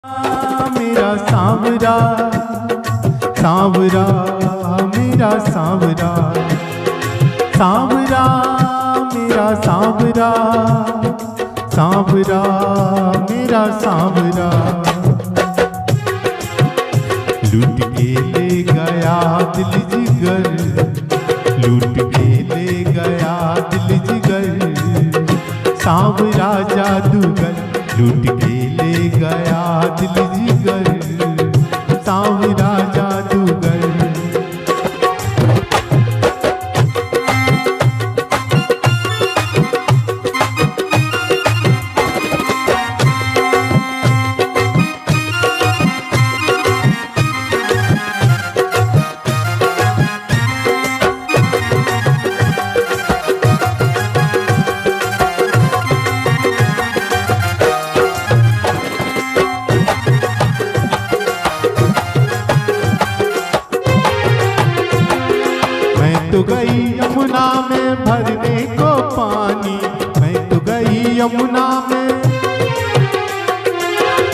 मेरा सांवरा सांवरा मेरा सांवरा सांवरा मेरा सांवरा सांवरा मेरा सांवरा लूट के ले गया दिल जिगर, लूट के ले गया दिल जिगर, सांवरा जादूगर लूट के ले गया दिल जिगर, सांवरा जादूगर। तो गई यमुना में भरने को पानी, मैं तो गई यमुना में,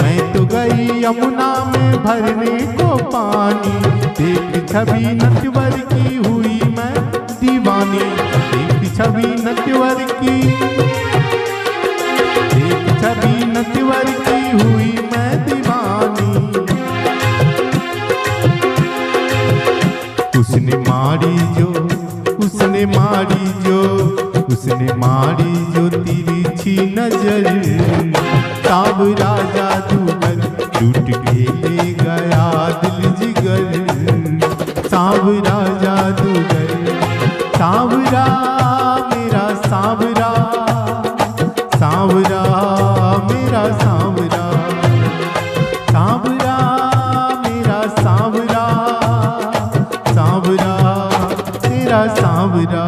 मैं तो गई यमुना में भरने को पानी। देख छवि नटवर की हुई मैं दीवानी, देख छवि नटवर की, देख छवि नटवर की हुई मैं दीवानी। उसने मारी जो, उसने मारी जो, उसने मारी जो तिरछी नजर, सांवरा जादूगर लूट के ले गया दिल जिगर, सांवरा जादूगर। सांवरा मेरा सांवरा, सांवरा मेरा सांवरा, सांवरा मेरा सांवरा, सांवरा तेरा सांवरा।